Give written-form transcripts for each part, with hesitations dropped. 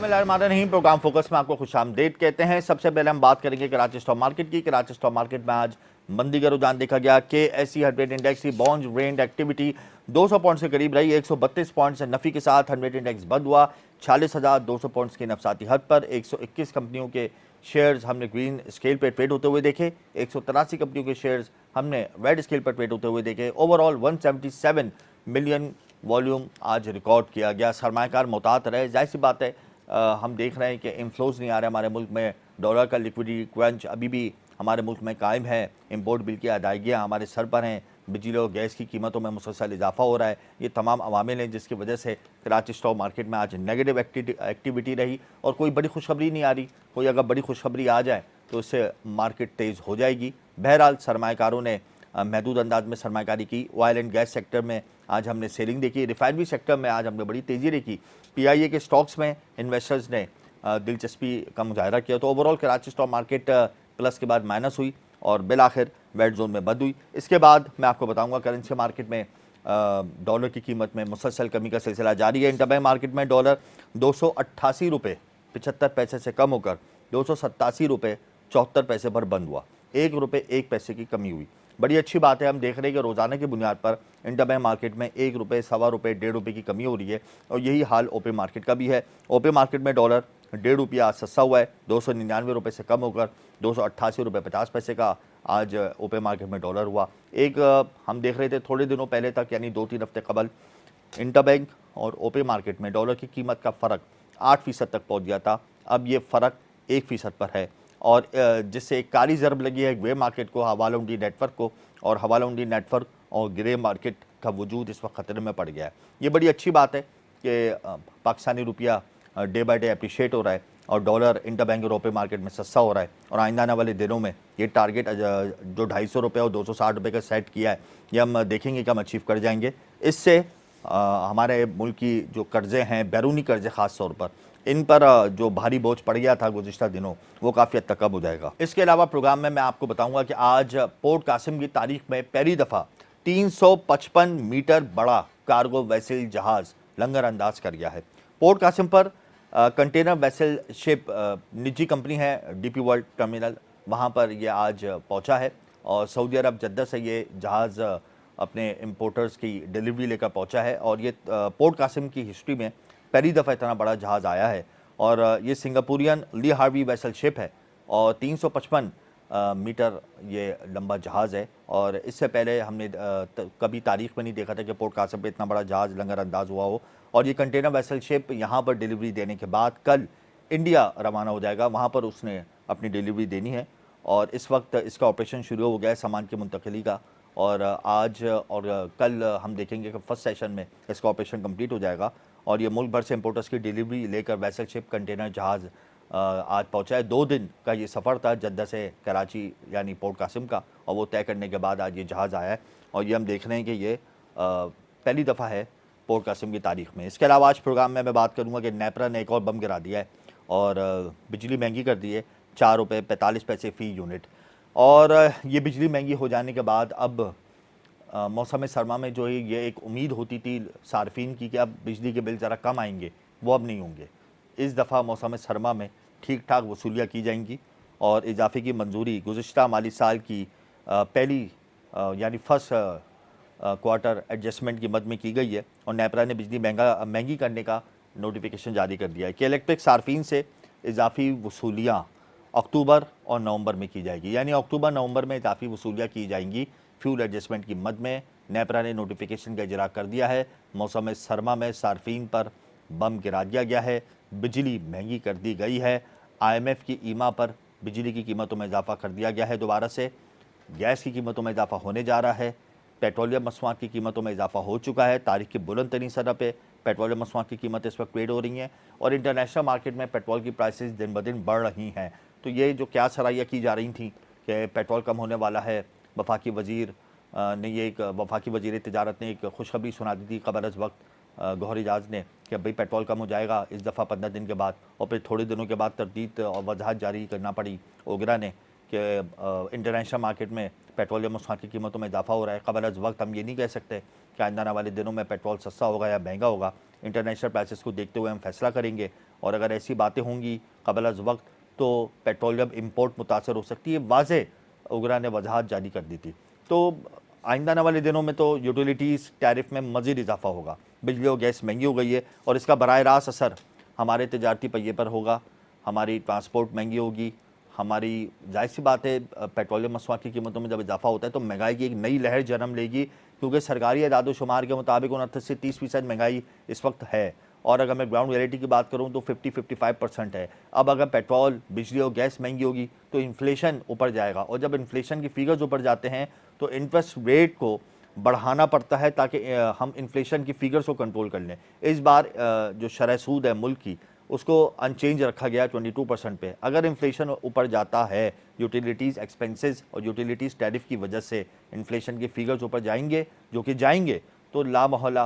बिस्मिल्लाहिर्रहमानिर्रहीम। Programme focus में आपको खुशामदीद कहते हैं। सबसे पहले हम बात करेंगे कराची स्टॉक मार्केट की। कराची स्टॉक मार्केट में आज मंदी का रुझान देखा गया। KSE 100 इंडेक्स की बॉन्ड रेंड एक्टिविटी 200 पॉइंट्स के करीब रही। 132 पॉइंट्स नफी के साथ 100 इंडेक्स बंद हुआ 46,200 पॉइंट्स की नफसाती हद पर। 121 कंपनियों के शेयर्स हमने ग्रीन स्केल पर ट्रेड होते हुए देखे। 183 कंपनियों के शेयर्स हमने रेड स्केल पर ट्रेड होते हुए देखे। ओवरऑल 177 मिलियन वॉल्यूम आज रिकॉर्ड किया गया। सरमायाकार मोहतात रहे। जाहिर सी बात है, हम देख रहे हैं कि इन्फ्लोज नहीं आ रहे हमारे मुल्क में। डॉलर का लिक्विडिटी क्रंच अभी भी हमारे मुल्क में कायम है। इंपोर्ट बिल की अदायगियाँ हमारे सर पर हैं। बिजली और गैस की कीमतों में मुसलसल इजाफा हो रहा है। ये तमाम अवामिल हैं जिसकी वजह से कराची स्टॉक मार्केट में आज नेगेटिव एक्टिविटी रही और कोई बड़ी खुशखबरी नहीं आ रही। कोई अगर बड़ी खुशखबरी आ जाए तो इससे मार्केट तेज़ हो जाएगी। बहरहाल सरमायाकारों ने महदूद अंदाज में सरमाकारी की। ऑयल एंड गैस सेक्टर में आज हमने सेलिंग देखी। रिफाइनरी सेक्टर में आज हमने बड़ी तेज़ी देखी। PIA के स्टॉक्स में इन्वेस्टर्स ने दिलचस्पी का मुजाहरा किया। तो overall Karachi stock market plus के बाद माइनस हुई और बिल आखिर रेड जोन में बंद हुई। इसके बाद मैं आपको बताऊंगा करेंसी मार्केट में डॉलर की कीमत में मुसलसल कमी का सिलसिला जारी है। इंटरबैंक मार्केट में डॉलर 288 रुपये 75 पैसे से कम होकर 287 रुपये 74 पैसे पर बंद हुआ। 1 रुपये 1 पैसे की कमी हुई। बड़ी अच्छी बात है। हम देख रहे हैं कि रोज़ाना की बुनियाद पर इंटरबैंक मार्केट में 1 रुपये, सवा रुपये, 1.5 रुपये की कमी हो रही है और यही हाल ओपन मार्केट का भी है। ओपन मार्केट में डॉलर 1.5 रुपया आज सस्ता हुआ है। 299 रुपये से कम होकर 288 रुपये 50 पैसे का आज ओपन मार्केट में डॉलर हुआ। हम देख रहे थे थोड़े दिनों पहले तक, यानी 2-3 हफ्ते कबल, इंटरबैंक और ओपन मार्केट में डॉलर की कीमत का फ़र्क 8% तक पहुँच गया था। अब ये फ़र्क 1% पर है और जिससे एक काली ज़रब लगी है ग्रे मार्केट को, हवाला हुंडी नेटवर्क को। और हवाला हुंडी नेटवर्क और ग्रे मार्केट का वजूद इस वक्त ख़तरे में पड़ गया है। ये बड़ी अच्छी बात है कि पाकिस्तानी रुपया डे बाई डे अप्रिशिएट हो रहा है और डॉलर इंटरबैंक यूरोपीय मार्केट में सस्ता हो रहा है। और आइंदा आने वाले दिनों में ये टारगेट जो 250 रुपये और 260 रुपये का सेट किया है, ये हम देखेंगे कि हम अचीव कर जाएंगे। इससे हमारे मुल्क की जो कर्ज़े हैं, बैरूनी कर्ज़े ख़ास तौर पर, इन पर जो भारी बोझ पड़ गया था गुज़िश्ता दिनों, वो काफ़ी हद तक कम हो जाएगा। इसके अलावा प्रोग्राम में मैं आपको बताऊंगा कि आज पोर्ट कासिम की तारीख में पहली दफ़ा 355 मीटर बड़ा कार्गो वैसल जहाज़ लंगर अंदाज कर गया है। पोर्ट कासिम पर कंटेनर वैसल शिप निजी कंपनी है DP वर्ल्ड टर्मिनल, वहाँ पर यह आज पहुँचा है और सऊदी अरब जद्दा से ये जहाज़ अपने इम्पोर्टर्स की डिलीवरी लेकर पहुँचा है। और ये पोर्ट कासिम की हिस्ट्री में पहली दफ़ा इतना बड़ा जहाज़ आया है और ये Singaporean Lee Harvey vessel ship है और 355 मीटर ये लंबा जहाज़ है। और इससे पहले हमने कभी तारीख में नहीं देखा था कि पोर्ट कासिम पे इतना बड़ा जहाज़ लंगर अंदाज हुआ हो। और ये कंटेनर वैसल शिप यहाँ पर डिलीवरी देने के बाद कल इंडिया रवाना हो जाएगा। वहाँ पर उसने अपनी डिलीवरी देनी है और इस वक्त इसका ऑपरेशन शुरू हो गया है सामान की मुंतकिली का। और आज और कल हम देखेंगे कि फर्स्ट सेशन में इसका ऑपरेशन कंप्लीट हो जाएगा और ये मुल्क भर से इंपोर्टर्स की डिलीवरी लेकर वैसल शिप कंटेनर जहाज़ आज पहुंचा है। 2 दिन का ये सफ़र था जद्दा से कराची यानी पोर्ट कासिम का, और वो तय करने के बाद आज ये जहाज़ आया है और ये हम देख रहे हैं कि ये पहली दफ़ा है पोर्ट कासिम की तारीख में। इसके अलावा आज प्रोग्राम में मैं बात करूँगा कि नेपरा ने एक और बम गिरा दिया है और बिजली महंगी कर दी है 4 रुपये 45 पैसे फ़ी यूनिट। और ये बिजली महंगी हो जाने के बाद अब मौसम सरमा में जो है ये एक उम्मीद होती थी सार्फिन की कि अब बिजली के बिल ज़रा कम आएंगे, वो अब नहीं होंगे। इस दफ़ा मौसम सरमा में ठीक ठाक वसूलियाँ की जाएंगी और इजाफे की मंजूरी गुज़िश्ता माली साल की पहली यानी फर्स्ट क्वार्टर एडजस्टमेंट की मद में की गई है। और नेपरा ने बिजली महंगी करने का नोटिफिकेशन जारी कर दिया है कि इलेक्ट्रिक सार्फिन से इजाफी वसूलियाँ अक्टूबर और नवंबर में की जाएगी, यानी अक्टूबर नवंबर में इजाफी वसूलियाँ की जाएंगी फ्यूल एडजस्टमेंट की मद में। नेपरा ने नोटिफिकेशन का इजरा कर दिया है। मौसम सरमा में सार्फिन पर बम गिरा दिया गया है, बिजली महंगी कर दी गई है। IMF की ईमा पर बिजली की कीमतों में इजाफा कर दिया गया है। दोबारा से गैस की कीमतों में इजाफा होने जा रहा है। पेट्रोलियम मसनूआत की कीमतों में इजाफा हो चुका है। तारीख की बुलंद तरीन सतह पे पेट्रोलियम मसनूआत की कीमत इस वक्त ट्रेड हो रही हैं और इंटरनेशनल मार्केट में पेट्रोल की प्राइसेस दिन ब दिन बढ़ रही हैं। तो ये जो क्या सराइयाँ की जा रही थी कि पेट्रोल कम होने वाला है, वफाकी वज़ीर ने ये एक वफाकी वज़ीर तिजारत ने एक खुशखबरी सुना दी थी कबल अज़ वक्त गौहर एजाज ने कि भाई पेट्रोल कम हो जाएगा इस दफ़ा 15 दिन के बाद। और फिर थोड़े दिनों के बाद तरदीद और वजाहत जारी करना पड़ी ओगरा ने कि इंटरनेशनल मार्केट में पेट्रोलियम मसनूआत की कीमतों में इजाफा हो रहा है। कबल अज़ वक्त हम ये नहीं कह सकते कि आइंदा आने वाले दिनों में पेट्रोल सस्ता होगा या महंगा होगा। इंटरनेशनल प्राइसेस को देखते हुए हम फैसला करेंगे और अगर ऐसी बातें होंगी क़ब्ल अज़ वक्त तो पेट्रोलियम इंपोर्ट मुतासर हो सकती है। वाज़े उगरा ने वजाहत जारी कर दी थी। तो आइंदा आने वाले दिनों में तो यूटिलिटीज़ टैरिफ में मज़ीद इजाफा होगा। बिजली और गैस महंगी हो गई है और इसका बराह रास्त असर हमारे तजारती पहिए पर होगा, हमारी ट्रांसपोर्ट महंगी होगी, हमारी जाहिर सी बात है पेट्रोलियम मसनूआत की कीमतों में जब इजाफा होता है तो महंगाई की एक नई लहर जन्म लेगी, क्योंकि सरकारी अदाद-ओ-शुमार के मुताबिक 29 से 30% महंगाई इस वक्त है। और अगर मैं ग्राउंड रियलिटी की बात करूं तो 50-55% है। अब अगर पेट्रोल, बिजली और गैस महंगी होगी तो इन्फ्लेशन ऊपर जाएगा, और जब इन्फ्लेशन की फिगर्स ऊपर जाते हैं तो इंटरेस्ट रेट को बढ़ाना पड़ता है ताकि हम इन्फ्लेशन की फिगर्स को कंट्रोल कर लें। इस बार जो शरह सूद है मुल्क की उसको अनचेंज रखा गया 22% पे। अगर इन्फ्लेशन ऊपर जाता है, यूटिलिटीज़ एक्सपेंसेस और यूटिलिटीज़ टैरिफ की वजह से इन्फ्लेशन के फिगर्स ऊपर जाएंगे, जो कि जाएंगे, तो लामहला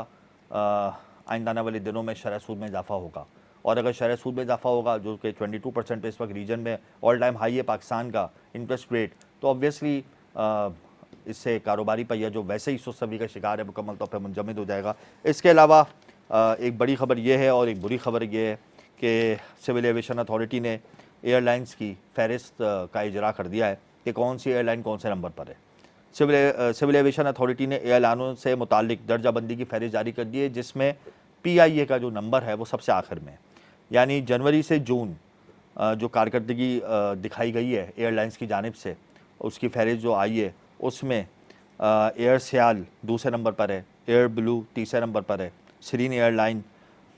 आइंदा आने वाले दिनों में शरह सूद में इजाफा होगा। और अगर शरह सूद में इजाफा होगा जो कि 22% पे इस वक्त रीजन में ऑल टाइम हाई है पाकिस्तान का इंटरेस्ट रेट, तो ऑब्वियसली इससे कारोबारी पहिया जो वैसे ही सुस्तगी का शिकार है मुकम्मल तौर पर मुंजमद हो जाएगा। इसके अलावा एक बड़ी खबर ये है और एक बुरी खबर ये है कि सिविल एविएशन अथॉरिटी ने एयरलाइंस की फ़हरिस्त का इजरा कर दिया है कि कौन सी एयरलाइन कौन से नंबर पर है। सिविल एविएशन अथॉरिटी ने एयरलाइनों से मुतालिक दर्जाबंदी की फ़हरिस्त जारी कर दी है, जिसमें PIA का जो नंबर है वो सबसे आखिर में है। यानी जनवरी से जून जो कारकर्दगी दिखाई गई है एयरलाइंस की जानिब से, उसकी फ़हरिस्त जो आई है उसमें एयर सियाल दूसरे नंबर पर है, एयर ब्लू तीसरे नंबर पर है, सीरीन एयरलाइन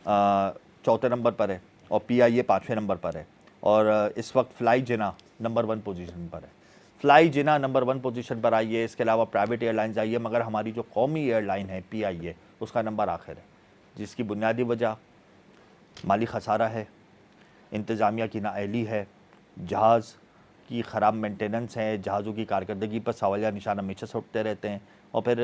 चौथे नंबर पर है और PIA पाँचवें नंबर पर है। और इस वक्त फ्लाई जिना नंबर 1 पोजीशन पर है। फ्लाई जिना नंबर 1 पोजीशन पर आई है। इसके अलावा प्राइवेट एयरलाइंस आई है, मगर हमारी जो कौमी एयरलाइन है PIA उसका नंबर आखिर है, जिसकी बुनियादी वजह माली खसारा है, इंतज़ामिया की नाअहली है, जहाज़ की ख़राब मेंटेनेंस है, जहाज़ों की कारकर्दगी पर सवालिया निशान हमेशा से उठते रहते हैं। और फिर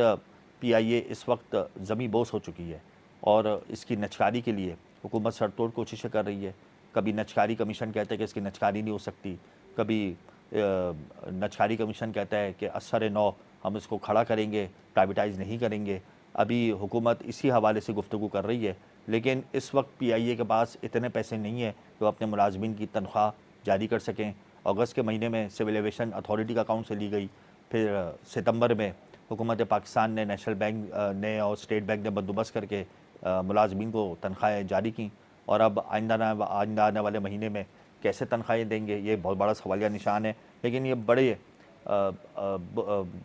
PIA इस वक्त ज़मी बोस हो चुकी है और इसकी नचकारी के लिए हुकूमत सरतोड़ कोशिशें कर रही है। कभी नचकारी कमीशन कहता है कि इसकी नचकारी नहीं हो सकती, कभी नचकारी कमीशन कहता है कि असर नौ हम इसको खड़ा करेंगे, प्राइवेटाइज़ नहीं करेंगे। अभी हुकूमत इसी हवाले से गुफ्तगू कर रही है, लेकिन इस वक्त PIA के पास इतने पैसे नहीं है कि वो अपने मुलाजमीन की तनख्वाह जारी कर सकें। अगस्त के महीने में सिविल एविएशन अथॉरिटी का अकाउंट से ली गई, फिर सितंबर में हुकूमत पाकिस्तान ने, नेशनल बैंक ने और स्टेट बैंक ने बंदोबस्त करके मुलाजमीन को तनख्वाहें जारी की, और अब आइंदा आने वाले महीने में कैसे तनख्वाहें देंगे ये बहुत बड़ा सवालिया निशान है। लेकिन ये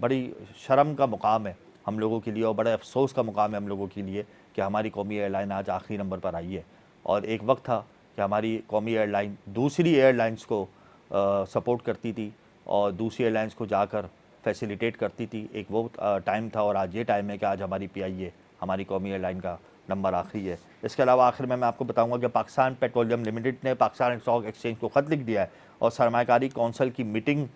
बड़ी शर्म का मुकाम है हम लोगों के लिए और बड़े अफसोस का मुकाम है हम लोगों के लिए कि हमारी कौमी एयरलाइन आज आखिरी नंबर पर आई है। और एक वक्त था कि हमारी कौमी एयरलाइन दूसरी एयरलाइंस को सपोर्ट करती थी और दूसरी एयरलाइंस को जाकर फैसिलिटेट करती थी। एक वो टाइम था और आज ये टाइम है कि आज हमारी PIA हमारी कौमी एयरलाइन का नंबर आखिरी है। इसके अलावा आखिर में मैं आपको बताऊंगा कि पाकिस्तान पेट्रोलियम लिमिटेड ने पाकिस्तान स्टॉक एक्सचेंज को ख़त लिख दिया है और सरमायाकारी कौंसल की मीटिंग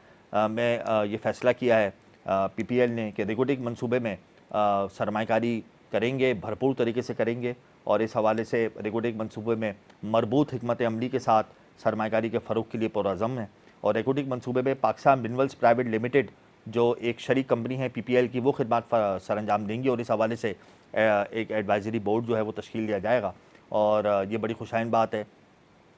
में ये फ़ैसला किया है PPL ने कि रेगुलेटिंग मनसूबे में सरमायाकारी करेंगे, भरपूर तरीके से करेंगे, और इस हवाले से रेगुलेटिंग मनसूबे में मरबूत हिकमत अमली के साथ सरमायाकारी के फ़रोग़ के लिए पुरअज़म है। और रेगुलेटिंग मनसूबे में पाकिस्तान मिनरल्स प्राइवेट लिमिटेड जो एक शरीक कंपनी है PPL की, वो खिदमत सर अंजाम देंगी और इस हवाले से एक एडवाइजरी बोर्ड जो है वो तश्कील दिया जाएगा। और ये बड़ी खुशाइन बात है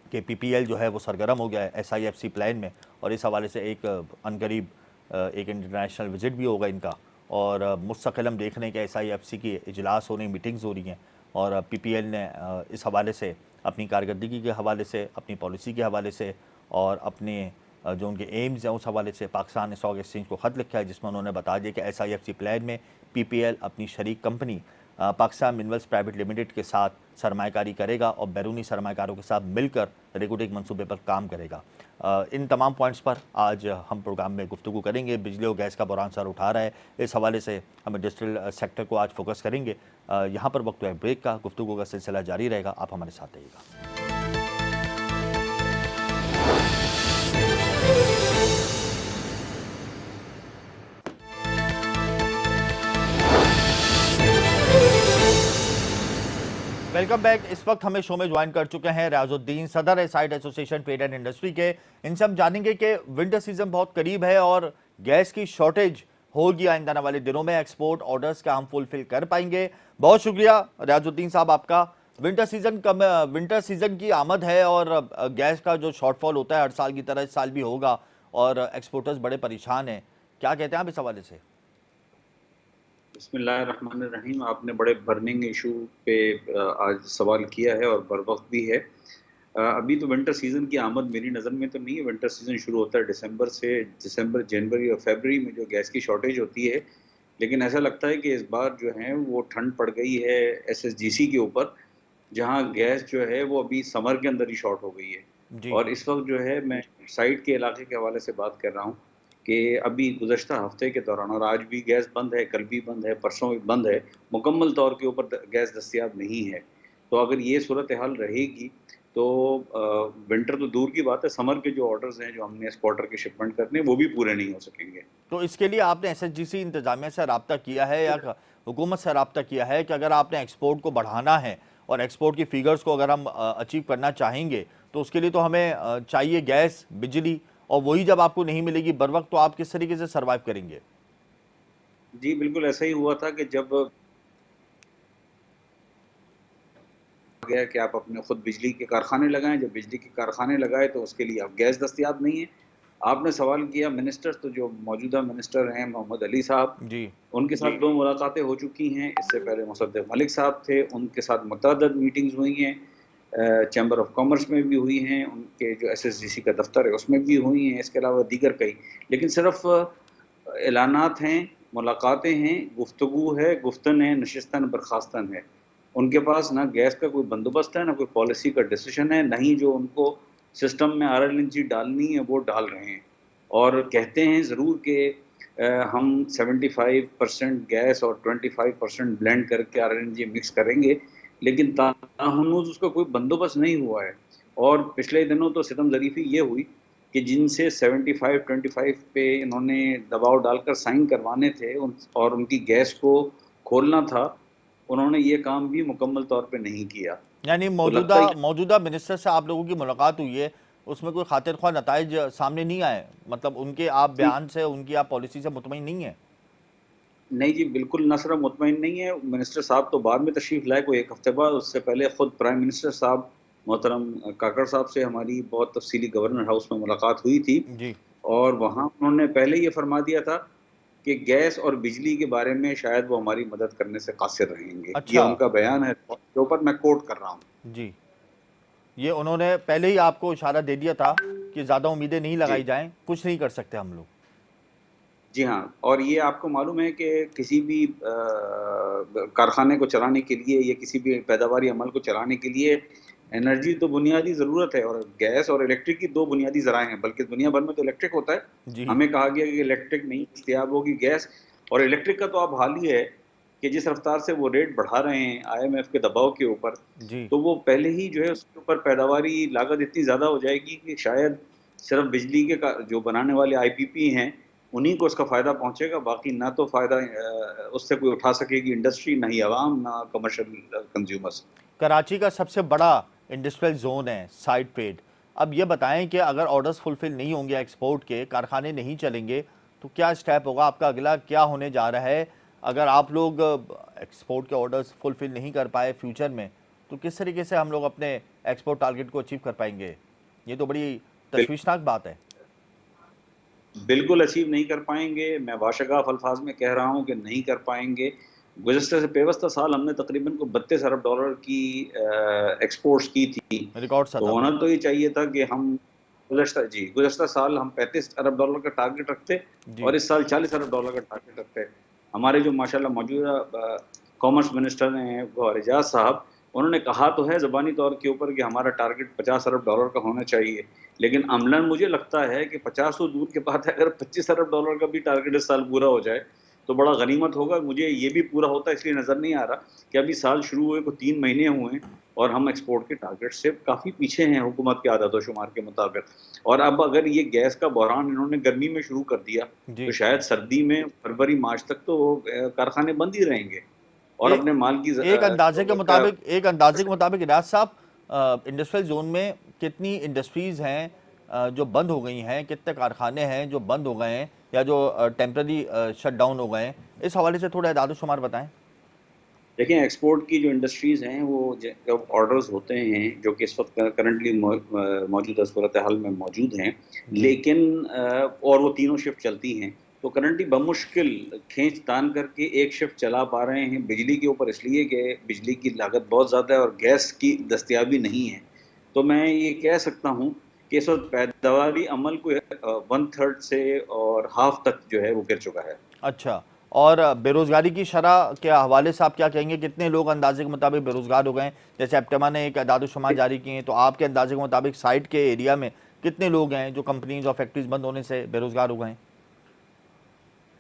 कि PPL जो है वो सरगर्म हो गया है SIFC प्लान में, और इस हवाले से एक अनकरीब एक इंटरनेशनल विज़िट भी होगा इनका, और मुस्तकिल हम देख रहे हैं कि SIFC की इजलास हो रही, मीटिंग्स हो रही हैं, और PPL ने इस हवाले से अपनी कारकर्दगी के हवाले से, अपनी पॉलिसी के हवाले से और अपने जो उनके एम्स हैं उस हवाले से पाकिस्तान स्टॉक एक्सचेंज को ख़त लिखा है, जिसमें उन्होंने बता दिया कि SIFC प्लान में PPL अपनी शरीक company Pakistan minerals private limited के साथ सरमायाकारी करेगा और बैरूनी सरमायाकारों के साथ मिलकर रेगुलेटिंग मनसूबे पर काम करेगा। इन तमाम पॉइंट्स पर आज हम प्रोग्राम में गुफ्तगू करेंगे। बिजली और गैस का बुरहान सर उठा रहा है, इस हवाले से हम इंडस्ट्रियल सेक्टर को आज फोकस करेंगे। यहाँ पर वक्त है ब्रेक का, गुफ्तगू का सिलसिला जारी रहेगा, आप हमारे साथ रहिएगा। Welcome back. इस वक्त हमें शो में ज्वाइन कर चुके हैं रियाजुद्दीन, सदर है side association trade and industry के। इनसे हम जानेंगे कि विंटर सीजन बहुत करीब है और गैस की शॉर्टेज होगी आइंदा आने वाले दिनों में, एक्सपोर्ट ऑर्डर्स का हम फुलफिल कर पाएंगे। बहुत शुक्रिया रियाजुद्दीन साहब आपका। विंटर सीजन की आमद है और गैस का जो शॉर्टफॉल होता है हर साल की तरह इस साल भी होगा और एक्सपोर्टर्स बड़े परेशान हैं। क्या कहते हैं आप इस हवाले से? बिस्मिल्लाहिर्रहमानिर्रहीम। आपने बड़े बर्निंग इशू पे आज सवाल किया है और बर वक्त भी है। अभी तो विंटर सीज़न की आमद मेरी नज़र में तो नहीं है। विंटर सीज़न शुरू होता है दिसंबर से। दिसंबर, जनवरी और फरवरी में जो गैस की शॉर्टेज होती है, लेकिन ऐसा लगता है कि इस बार जो है वो ठंड पड़ गई है एसएसजीसी के ऊपर, जहाँ गैस जो है वो अभी समर के अंदर ही शॉर्ट हो गई है। जी। और इस वक्त जो है मैं साइड के इलाके के हवाले से बात कर रहा हूँ कि अभी गुज़श्ता हफ्ते के दौरान, और आज भी गैस बंद है, कल भी बंद है, परसों भी बंद है, मुकम्मल तौर के ऊपर गैस दस्तियाब नहीं है। तो अगर ये सूरत हाल रहेगी तो विंटर तो दूर की बात है, समर के जो ऑर्डर्स हैं जो हमने एक्सपोर्टर के शिपमेंट करने, वो भी पूरे नहीं हो सकेंगे। तो इसके लिए आपने एसएचजीसी इंतजामिया से रब्ता किया है या हुकूमत से रब्ता किया है कि अगर आपने एक्सपोर्ट को बढ़ाना है और एक्सपोर्ट की फिगर्स को अगर हम अचीव करना चाहेंगे तो उसके लिए तो हमें चाहिए गैस, बिजली, और वही जब आपको नहीं मिलेगी बर वक्त तो आप किस तरीके से सर्वाइव करेंगे? जी, बिल्कुल ऐसा ही हुआ था कि जब गया कि आप अपने खुद बिजली के कारखाने लगाएं। जब बिजली के कारखाने लगाए तो उसके लिए अब गैस दस्तियाब नहीं है। आपने सवाल किया मिनिस्टर, तो जो मौजूदा मिनिस्टर हैं मोहम्मद अली साहब, जी। उनके साथ दो मुलाकातें हो चुकी हैं। इससे पहले मुसद्दिक मलिक साहब थे, उनके साथ मुतअद्दिद मीटिंग्स हुई हैं। चैम्बर ऑफ कॉमर्स में भी हुई हैं, उनके जो एसएसडीसी का दफ्तर है उसमें भी हुई हैं, इसके अलावा दीगर कई। लेकिन सिर्फ ऐलानात हैं, मुलाकातें हैं, गुफ्तगू है, गुफ्तन है, नशिस्तन बर्खास्तन है। उनके पास ना गैस का कोई बंदोबस्त है, ना कोई पॉलिसी का डिसीजन है, ना ही जो उनको सिस्टम में आरएलएनजी डालनी है वो डाल रहे हैं। और कहते हैं ज़रूर कि हम 75% गैस और 25% ब्लेंड करके आरएलएनजी मिक्स करेंगे, लेकिन ताहनुज़ उसका कोई बंदोबस्त नहीं हुआ है। और पिछले दिनों तो सितम ज़रीफ़ी ये हुई कि जिनसे 75-25 पे इन्होंने दबाव डालकर साइन करवाने थे और उनकी गैस को खोलना था, उन्होंने ये काम भी मुकम्मल तौर पे नहीं किया। यानी तो मौजूदा लगता है मौजूदा मिनिस्टर से आप लोगों की मुलाकात हुई है, उसमें कोई खातिर ख्वाह नताइज सामने नहीं आए? मतलब उनके आप कि बयान से, उनकी आप पॉलिसी से मुतमईन नहीं है? नहीं जी, बिल्कुल न सिर्फ मुतमईन नहीं है। मिनिस्टर साहब तो बाद में तशरीफ़ लाए, कोई 1 हफ़्ते बाद। उससे पहले ख़ुद प्राइम मिनिस्टर साहब मोहतरम काकड़ साहब से हमारी बहुत तफ़सीली गवर्नर हाउस में मुलाकात हुई थी। जी। और वहाँ उन्होंने पहले ये फरमा दिया था कि गैस और बिजली के बारे में शायद वो हमारी मदद करने से कासिर रहेंगे। ये अच्छा। उनका बयान है, के ऊपर मैं कोट कर रहा हूँ। जी। ये उन्होंने पहले ही आपको इशारा दे दिया था कि ज़्यादा उम्मीदें नहीं लगाई जी। जाएं, कुछ नहीं कर सकते हम लोग। जी हाँ, और ये आपको मालूम है कि किसी भी कारखाने को चलाने के लिए या किसी भी पैदावारी अमल को चलाने के लिए एनर्जी तो बुनियादी ज़रूरत है, और गैस और इलेक्ट्रिक की 2 बुनियादी ज़राए हैं, बल्कि दुनिया भर में तो इलेक्ट्रिक होता है। जी। हमें कहा गया कि इलेक्ट्रिक नहीं दस्तयाब होगी, गैस और इलेक्ट्रिक का तो अब हाल ही है कि जिस रफ्तार से वो रेट बढ़ा रहे हैं आईएमएफ के दबाव के ऊपर, जी। तो वो पहले ही जो है उसके ऊपर पैदावारी लागत इतनी ज़्यादा हो जाएगी कि शायद सिर्फ बिजली के जो बनाने वाले आईपीपी हैं उन्हीं को उसका फ़ायदा पहुँचेगा। बाकी ना तो फ़ायदा उससे कोई उठा सकेगी इंडस्ट्री, ना ही आवाम, ना कमर्शियल कंज्यूमर्स। कराची का सबसे बड़ा इंडस्ट्रियल जोन है साइड पेड। अब ये बताएं कि अगर ऑर्डर्स फुलफिल नहीं होंगे, एक्सपोर्ट के कारखाने नहीं चलेंगे, तो क्या स्टेप होगा आपका? अगला क्या होने जा रहा है? अगर आप लोग एक्सपोर्ट के ऑर्डर्स फुलफिल नहीं कर पाए फ्यूचर में, तो किस तरीके से हम लोग अपने एक्सपोर्ट टारगेट को अचीव कर पाएंगे? ये तो बड़ी बिल तशवीशनाक बात है। बिल्कुल अचीव नहीं कर पाएँगे। मैं बाशगाफ़ अल्फ़ाज़ में कह रहा हूँ कि नहीं कर पाएँगे। गुज़श्ता से पेवस्ता साल हमने तकरीबन को $32 अरब की एक्सपोर्ट्स की थी। रिकॉर्ड तो सतह होना पे। तो ये चाहिए था कि हम गुज़श्ता साल हम $35 अरब का टारगेट रखते जी। और इस साल $40 अरब का टारगेट रखते। हमारे जो माशाल्लाह मौजूदा कॉमर्स मिनिस्टर हैं गौहर एजाज़ साहब, उन्होंने कहा तो है ज़बानी तौर के ऊपर कि हमारा टारगेट $50 अरब का होना चाहिए। लेकिन अमलन मुझे लगता है कि 50 तो दूर की बात है, अगर $25 अरब का भी टारगेट इस साल पूरा हो जाए, तो बड़ा गनीमत होगा। मुझे ये भी पूरा होता इसलिए नज़र नहीं आ रहा कि अभी साल शुरू हुए को 3 महीने हुए हैं और हम एक्सपोर्ट के टारगेट से काफ़ी पीछे हैं हुकूमत के आदत-ओ-शुमार के मुताबिक। और अब अगर ये गैस का बहरान इन्होंने गर्मी में शुरू कर दिया, तो जी। शायद सर्दी में फरवरी-मार्च तक तो कारखाने बंद ही रहेंगे और एक अपने माल की एक अंदाजे के ज़रूरत का। मुताबिक एक अंदाजे के मुताबिक रियाज साहब, इंडस्ट्रियल जोन में कितनी इंडस्ट्रीज़ हैं जो बंद हो गई हैं, कितने कारखाने हैं जो बंद हो गए हैं या जो टेम्पररी शट डाउन हो गए हैं? इस हवाले से थोड़ा इदाद शुमार बताएं। देखिए, एक्सपोर्ट की जो इंडस्ट्रीज़ हैं वो जब ऑर्डर्स होते हैं जो कि इस वक्त करंटली मौजूदा सूरत हाल में मौजूद हैं, जी। लेकिन और वो तीनों शिफ्ट चलती हैं, तो करंटली बमुश्किल खींच तान करके एक शिफ्ट चला पा रहे हैं बिजली के ऊपर, इसलिए कि बिजली की लागत बहुत ज़्यादा है और गैस की दस्तयाबी नहीं है। तो मैं ये कह सकता हूँ कि इस वक्त पैदावारी अमल को 1/3 से और हाफ तक जो है वो गिर चुका है। अच्छा, और बेरोज़गारी की शरह के हवाले से आप क्या कहेंगे? कितने लोग अंदाज़े के मुताबिक बेरोज़गार हो गए हैं? जैसे एप्टेमा ने एक एदाद-ओ-शुमार जारी किए हैं, तो आपके अंदाज़े के मुताबिक साइट के एरिया में कितने लोग हैं जो कंपनीज़ और फैक्ट्रीज़ बंद होने से बेरोज़गार हो गए हैं?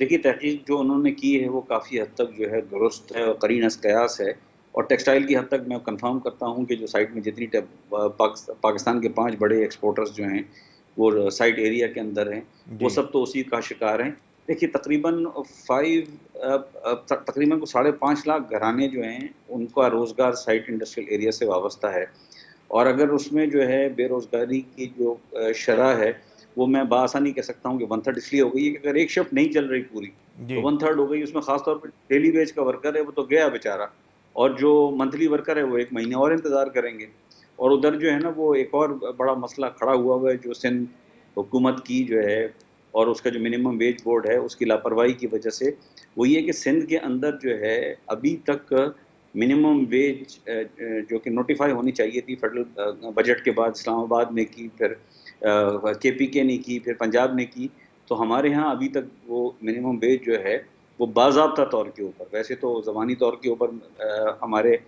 देखिए, तहकीक जो उन्होंने की है वो काफ़ी हद तक जो है दुरुस्त है और करीन अज़ क़यास है, और टेक्सटाइल की हद तक मैं कन्फ़र्म करता हूँ कि जो साइट में जितनी पाकिस्तान के 5 बड़े एक्सपोर्टर्स जो हैं, वो साइट एरिया के अंदर हैं, वो जी। सब तो उसी का शिकार हैं। देखिए, तकरीबन 5 तकरीबन को 5.5 लाख घराने जो हैं, उनका रोज़गार साइट इंडस्ट्रियल एरिया से वाबस्ता है। और अगर उसमें जो है बेरोज़गारी की जो शरह है, वो मैं बआसानी कह सकता हूँ कि 1/3 इसलिए हो गई है कि अगर एक शिफ्ट नहीं चल रही पूरी, तो जी। 1/3 हो गई। उसमें ख़ास तौर पे डेली वेज का वर्कर है, वो तो गया बेचारा, और जो मंथली वर्कर है, वो 1 महीने और इंतज़ार करेंगे। और उधर जो है ना, वो एक और बड़ा मसला खड़ा हुआ है, जो सिंध हुकूमत की जो है और उसका जो मिनिमम वेज बोर्ड है, उसकी लापरवाही की वजह से, वो ये कि सिंध के अंदर जो है अभी तक मिनिमम वेज जो कि नोटिफ़ाई होनी चाहिए थी फेडरल बजट के बाद, इस्लामाबाद ने की, फिर केपीके ने की, फिर पंजाब ने की, तो हमारे यहाँ अभी तक वो मिनिमम वेज जो है, वो बाज़ाब्ता तौर के ऊपर, वैसे तो ज़बानी तौर के ऊपर हमारे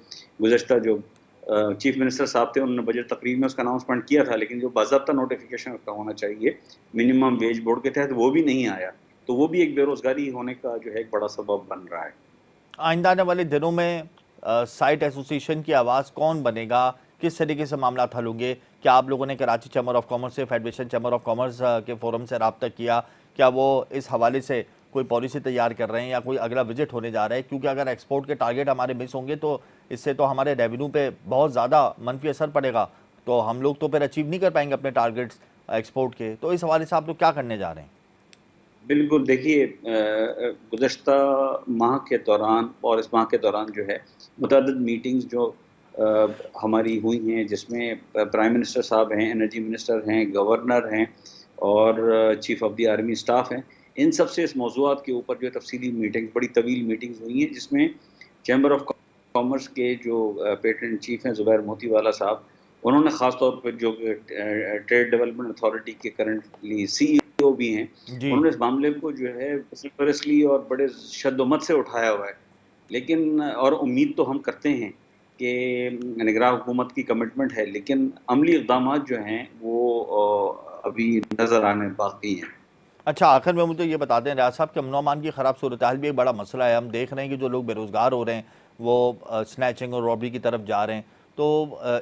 गुज़श्ता जो चीफ मिनिस्टर साहब थे, उन्होंने बजट तकरीर में उसका अनाउंसमेंट किया था, लेकिन जो बाज़ाब्ता नोटिफ़िकेशन उसका होना चाहिए, मिनिमम वेज बोर्ड के तहत, वो भी नहीं आया। तो वो भी एक बेरोज़गारी होने का जो है एक बड़ा सबब बन रहा है। आइंदा आने वाले दिनों में साइट एसोसिएशन की आवाज़ कौन बनेगा? किस तरीके से मामला हल होंगे? क्या आप लोगों ने कराची चैम्बर ऑफ कॉमर्स से, फेडरेशन चैम्बर ऑफ कॉमर्स के फोरम से राब्ता किया? क्या वो इस हवाले से कोई पॉलिसी तैयार कर रहे हैं या कोई अगला विजिट होने जा रहा है? क्योंकि अगर एक्सपोर्ट के टारगेट हमारे मिस होंगे तो इससे तो हमारे रेवेन्यू पे बहुत ज़्यादा मनफी असर पड़ेगा। तो हम लोग तो फिर अचीव नहीं कर पाएंगे अपने टारगेट्स एक्सपोर्ट के। तो इस हवाले से आप लोग क्या करने जा रहे हैं? बिल्कुल, देखिए, गुज़श्ता माह के दौरान और इस माह के दौरान जो है मुतअद्दिद मीटिंग्स जो हमारी हुई हैं, जिसमें प्राइम मिनिस्टर साहब हैं, एनर्जी मिनिस्टर हैं, गवर्नर हैं और chief of the army staff हैं। इन सब से इस मौज़ूआत के ऊपर जो है तफ़सीली मीटिंग्स, बड़ी तवील मीटिंग्स हुई हैं, जिसमें चैम्बर ऑफ़ कॉमर्स के जो पेटेंट चीफ़ हैं ज़ुबैर मोतीवाला साहब, उन्होंने ख़ास तौर पे जो ट्रेड डेवलपमेंट अथॉरिटी के करंटली सीईओ भी हैं, जी। उन्होंने इस मामले को जो है सीरियसली और बड़े शद्दोमत से उठाया हुआ है। लेकिन और उम्मीद तो हम करते हैं कि निगरान हुकूमत की कमिटमेंट है, लेकिन अमली इक़दामात जो हैं वो अभी नज़र आने बाकी हैं। अच्छा, आखिर में मुझे ये बता दें रियाज़ साहब कि अमन-ओ-अमान की ख़राब सूरत-ए-हाल भी एक बड़ा मसला है। हम देख रहे हैं कि जो लोग बेरोज़गार हो रहे हैं, वो स्नैचिंग और रॉबरी की तरफ जा रहे हैं। तो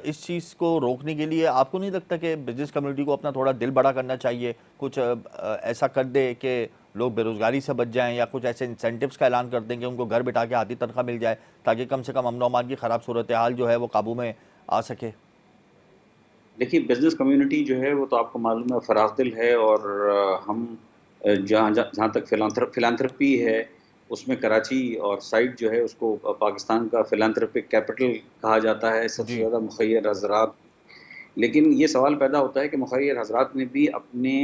इस चीज़ को रोकने के लिए आपको नहीं लगता कि बिज़नेस कम्युनिटी को अपना थोड़ा दिल बड़ा करना चाहिए? कुछ ऐसा कर दे कि लोग बेरोज़गारी से बच जाएँ, या कुछ ऐसे इंसेंटिव्स का ऐलान कर दें कि उनको घर बिठा के आधी तनख्वाह मिल जाए, ताकि कम से कम अमन-ओ-अमान की ख़राब सूरत-ए-हाल जो है वो काबू में आ सके? देखिए, बिज़नेस कम्युनिटी जो है वो तो आपको मालूम है फ़राख़-दिल है, और हम जहाँ तक फ़िलांथ्रोपी है, उसमें कराची और साइट जो है उसको पाकिस्तान का फ़िलांथ्रोपिक कैपिटल कहा जाता है, सबसे जी। ज़्यादा मुख़य्यर हज़रात। लेकिन ये सवाल पैदा होता है कि मुख़य्यर हज़रात ने भी अपने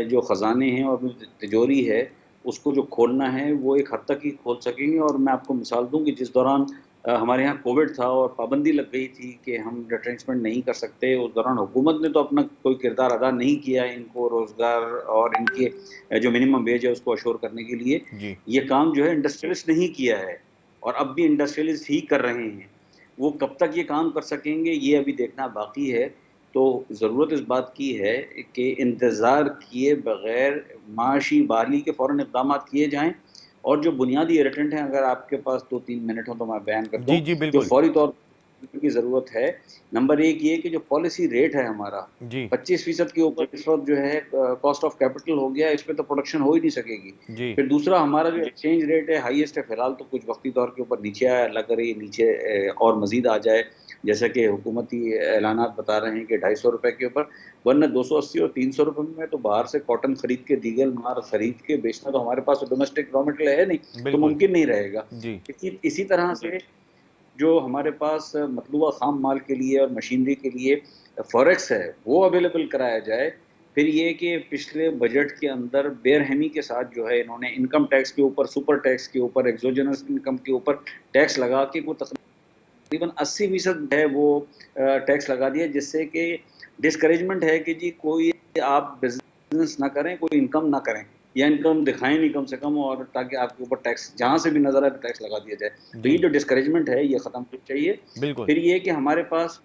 जो ख़ज़ाने हैं और अपनी तिजोरी है, उसको जो खोलना है, वो एक हद तक ही खोल सकेंगे। और मैं आपको मिसाल दूँ कि जिस दौरान हमारे यहाँ कोविड था और पाबंदी लग गई थी कि हम रिट्रेंचमेंट नहीं कर सकते, उस दौरान हुकूमत ने तो अपना कोई किरदार अदा नहीं किया इनको रोज़गार और इनके जो मिनिमम वेज है उसको अश्योर करने के लिए। जी। ये काम जो है इंडस्ट्रियलिस्ट ने ही किया है, और अब भी इंडस्ट्रियलिस्ट ही कर रहे हैं। वो कब तक ये काम कर सकेंगे, ये अभी देखना बाकी है। तो ज़रूरत इस बात की है कि इंतज़ार किए बगैर माशी बहाली के फ़ौरन इक़दामात किए जाएँ, और जो बुनियादी इरिटेंट हैं, अगर आपके पास 2-3 मिनट हो तो मैं बयान कर जी, दूँ, जी, जो बिल्कुल। फ़ौरी तौर की ज़रूरत है। नंबर एक ये कि जो पॉलिसी रेट है हमारा जी 25% के ऊपर इस वक्त जो है कॉस्ट ऑफ कैपिटल हो गया, इस पे तो प्रोडक्शन हो ही नहीं सकेगी। जी फिर दूसरा हमारा जो एक्सचेंज रेट है हाईएस्ट है, फिलहाल तो कुछ वक्ती तौर के ऊपर नीचे आया, लग रही है नीचे और मजीद आ जाए, जैसा कि हुकूमती ऐलानात बता रहे हैं कि 250 रुपए के ऊपर, वरना 280 और 300 रुपए में तो बाहर से कॉटन खरीद के, दीगल मार खरीद के बेचना, तो हमारे पास तो डोमेस्टिक रॉ मटेरियल है नहीं, तो बिल्कुल मुमकिन नहीं रहेगा। जी इसी तरह से जो हमारे पास मतलूबा खाम माल के लिए और मशीनरी के लिए फॉरेक्स है वो अवेलेबल कराया जाए। फिर ये कि पिछले बजट के अंदर बेरहमी के साथ जो है इन्होंने इनकम टैक्स के ऊपर, सुपर टैक्स के ऊपर, एक्सोजेनस इनकम के ऊपर टैक्स लगा के वो तकरीबन 80% है वो टैक्स लगा दिया, जिससे कि डिस्करेजमेंट है कि जी कोई आप बिजनेस ना करें, कोई इनकम ना करें, या इनकम दिखाएं नहीं कम से कम, और ताकि आपके ऊपर टैक्स जहां से भी नजर आए तो टैक्स लगा दिया जाए। तो ये जी जो डिस्करेजमेंट है ये खत्म होनी चाहिए। बिल्कुल फिर ये कि हमारे पास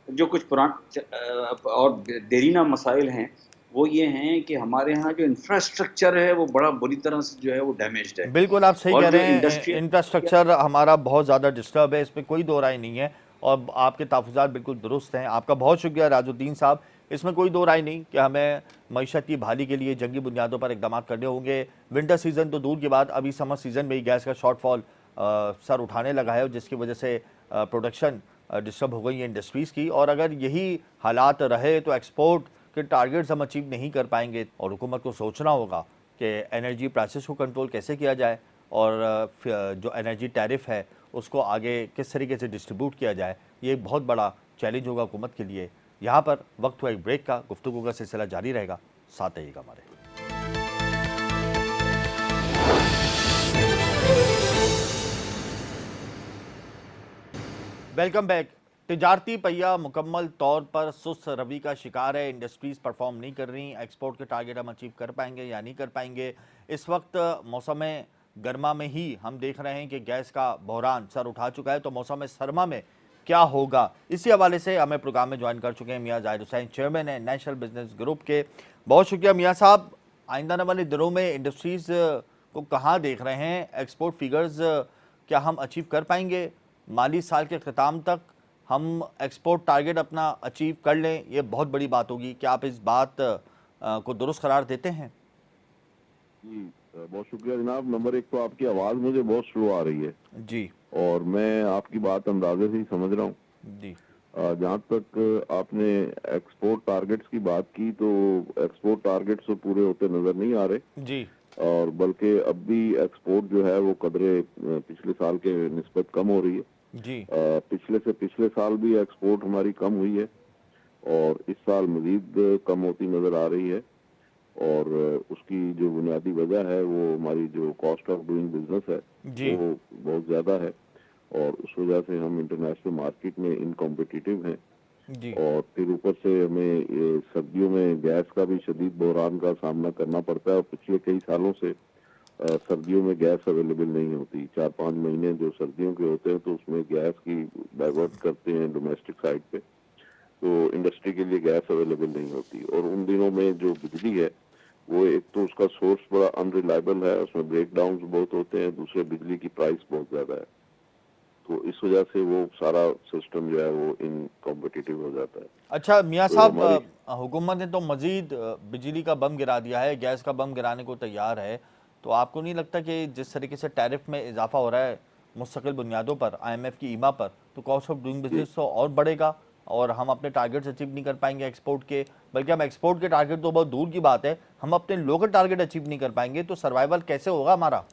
जो कुछ और देरीना मसाइल हैं, वो ये हैं कि हमारे यहाँ जो इंफ्रास्ट्रक्चर है वो बड़ा बुरी तरह से जो है वो डैमेज्ड है, बिल्कुल आप सही और कह जो रहे हैं, इंडस्ट्रियल इंफ्रास्ट्रक्चर हमारा बहुत ज़्यादा डिस्टर्ब है, इसमें कोई दो राय नहीं है। और आपके तहफ़्फ़ुज़ात बिल्कुल दुरुस्त हैं। आपका बहुत शुक्रिया राजुद्दीन साहब। इसमें कोई दो राय नहीं कि हमें मईशत की बहाली के लिए जंगी बुनियादों पर इकदाम करने होंगे। विंटर सीज़न तो दूर की बात, अभी समर सीज़न में ही गैस का शॉर्टफॉल सर उठाने लगा है, जिसकी वजह से प्रोडक्शन डिस्टर्ब हो गई है इंडस्ट्रीज़ की। और अगर यही हालात रहे तो एक्सपोर्ट के टारगेट्स हम अचीव नहीं कर पाएंगे, और हुकूमत को सोचना होगा कि एनर्जी प्राइसेस को कंट्रोल कैसे किया जाए, और जो एनर्जी टैरिफ है उसको आगे किस तरीके से डिस्ट्रीब्यूट किया जाए। ये एक बहुत बड़ा चैलेंज होगा हुकूमत के लिए। यहाँ पर वक्त हुआ एक ब्रेक का, गुफ्तगू का सिलसिला जारी रहेगा, साथ रहिएगा हमारे। Welcome back. तिजारती पहिया मुकम्मल तौर पर सुस्त रवि का शिकार है। इंडस्ट्रीज परफॉर्म नहीं कर रही। एक्सपोर्ट के टारगेट हम अचीव कर पाएंगे या नहीं कर पाएंगे। इस वक्त मौसम गर्मा में ही हम देख रहे हैं कि गैस का बहरान सर उठा चुका है, तो मौसम सरमा में क्या होगा, इसी हवाले से हमें प्रोग्राम में ज्वाइन कर चुके हैं मियाँ जाहिर हुसैन, चेयरमैन है नेशनल बिजनेस ग्रुप के। बहुत शुक्रिया मियाँ साहब। आइंदा आने वाले दिनों में इंडस्ट्रीज को कहाँ देख रहे हैं? एक्सपोर्ट फिगर्स क्या हम अचीव कर पाएंगे? माली साल के अख्ताम तक हम एक्सपोर्ट टारगेट अपना अचीव कर लें, ये बहुत बड़ी बात होगी। क्या आप इस बात को दुरुस्त करार देते हैं? जी बहुत शुक्रिया जनाब। नंबर एक, तो आपकी आवाज़ मुझे बहुत स्लो आ रही है जी और मैं आपकी बात अंदाजे से ही समझ रहा हूँ। जी जहाँ तक आपने एक्सपोर्ट टारगेट्स की बात की, तो एक्सपोर्ट टारगेट्स तो पूरे होते नजर नहीं आ रहे, जी और बल्कि अब भी एक्सपोर्ट जो है वो कदरे पिछले साल के निस्बत कम हो रही है। जी पिछले से पिछले साल भी एक्सपोर्ट हमारी कम हुई है और इस साल मजीद कम होती नजर आ रही है। और उसकी जो बुनियादी वजह है वो हमारी जो कॉस्ट ऑफ डूइंग बिजनेस है जी वो बहुत ज़्यादा है, और उस वजह से हम इंटरनेशनल मार्केट में इनकॉम्पिटिटिव हैं। जी और फिर ऊपर से हमें ये सर्दियों में गैस का भी शदीद बहरान का सामना करना पड़ता है, और पिछले कई सालों से सर्दियों में गैस अवेलेबल नहीं होती। 4-5 महीने जो सर्दियों के होते हैं तो उसमें गैस की डाइवर्ट करते हैं डोमेस्टिक साइड पे, तो इंडस्ट्री के लिए गैस अवेलेबल नहीं होती। और उन दिनों में जो बिजली है वो एक तो उसका सोर्स बड़ा अनरिलायबल है, उसमें ब्रेक डाउन बहुत होते हैं, दूसरे बिजली की प्राइस बहुत ज्यादा है, तो इस वजह से वो सारा सिस्टम जो है वो इनकॉम्पिटिटिव हो जाता है। अच्छा मियाँ तो साहब, हमारी हुकूमत ने तो मजीद बिजली का बम गिरा दिया है, गैस का बम गिराने को तैयार है। तो आपको नहीं लगता कि जिस तरीके से टैरिफ में इजाफा हो रहा है मुस्तकिल बुनियादों पर, IMF की ईमा पर, तो कॉस्ट ऑफ डूइंग बिजनेस तो और बढ़ेगा, और हम अपने टारगेट्स अचीव नहीं कर पाएंगे एक्सपोर्ट के। बल्कि हम एक्सपोर्ट के टारगेट तो बहुत दूर की बात है, हम अपने लोकल टारगेट अचीव नहीं कर पाएंगे, तो सर्वाइवल कैसे होगा हमारा?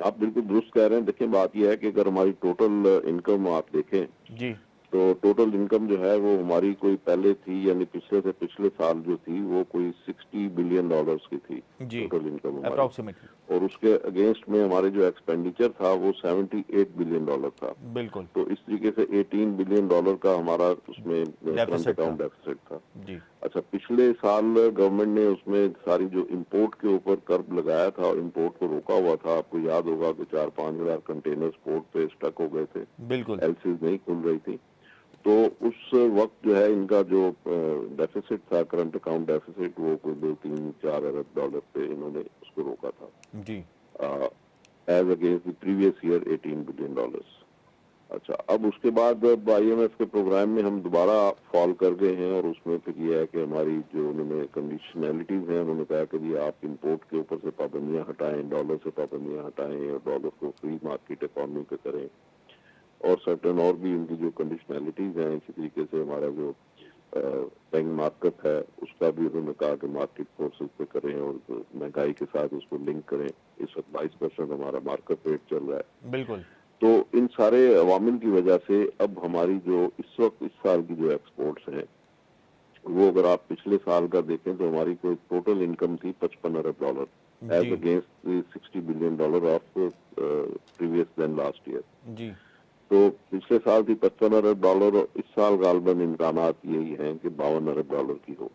आप बिल्कुल दुरुस्त कह रहे हैं। देखिए बात यह है कि अगर हमारी टोटल इनकम आप देखें, जी तो टोटल इनकम जो है वो हमारी कोई पहले थी, यानी पिछले से पिछले साल जो थी वो कोई $60 बिलियन की थी जी टोटल इनकम हमारी, अप्रॉक्सीमेटली और उसके अगेंस्ट में हमारे जो एक्सपेंडिचर था वो $78 बिलियन था। बिल्कुल तो इस तरीके से $18 बिलियन का हमारा उसमें करंट डेफिसिट था। अकाउंट डेफिसिट था। जी अच्छा, पिछले साल गवर्नमेंट ने उसमें सारी जो इंपोर्ट के ऊपर कर्व लगाया था और इंपोर्ट को रोका हुआ था, आपको याद होगा कि 4-5 हजार कंटेनर्स पोर्ट पे स्टक हो गए थे, बिल्कुल एलसीज नहीं खुल रही थी। तो उस वक्त जो है इनका जो डेफिसिट था, करंट अकाउंट डेफिसिट, वो कोई 2-3-4 अरब डॉलर पे इन्होंने उसको रोका था, जी as against the previous year $18 billion. अच्छा, अब उसके बाद अब IMF के प्रोग्राम में हम दोबारा फॉल कर गए हैं और उसमें फिर ये है कि हमारी जो उन्होंने कंडीशनैलिटीज हैं, उन्होंने कहा कि जी आप इंपोर्ट के ऊपर से पाबंदियां हटाएं, डॉलर से पाबंदियां हटाएं और डॉलर को फ्री मार्केट इकॉनमी पे करें और सर्टन और भी उनकी जो कंडीशनैलिटीज हैं, इसी तरीके से हमारा जो बैंक मार्केट है उसका भी उन्होंने कहा कि मार्केट फोर्सेस पे करें और महंगाई के साथ उसको लिंक करें। इस वक्त 22% हमारा मार्केट रेट चल रहा है। बिल्कुल। तो इन सारे अवामिल की वजह से अब हमारी जो इस वक्त इस साल की जो एक्सपोर्ट्स हैं वो अगर आप पिछले साल का देखें तो हमारी कोई टोटल इनकम थी $55 अरब एज जी against $60 billion of previous then last year. जी तो पिछले साल थी $55 अरब और इस साल गालबन इम्कानात यही हैं कि $52 अरब की हो।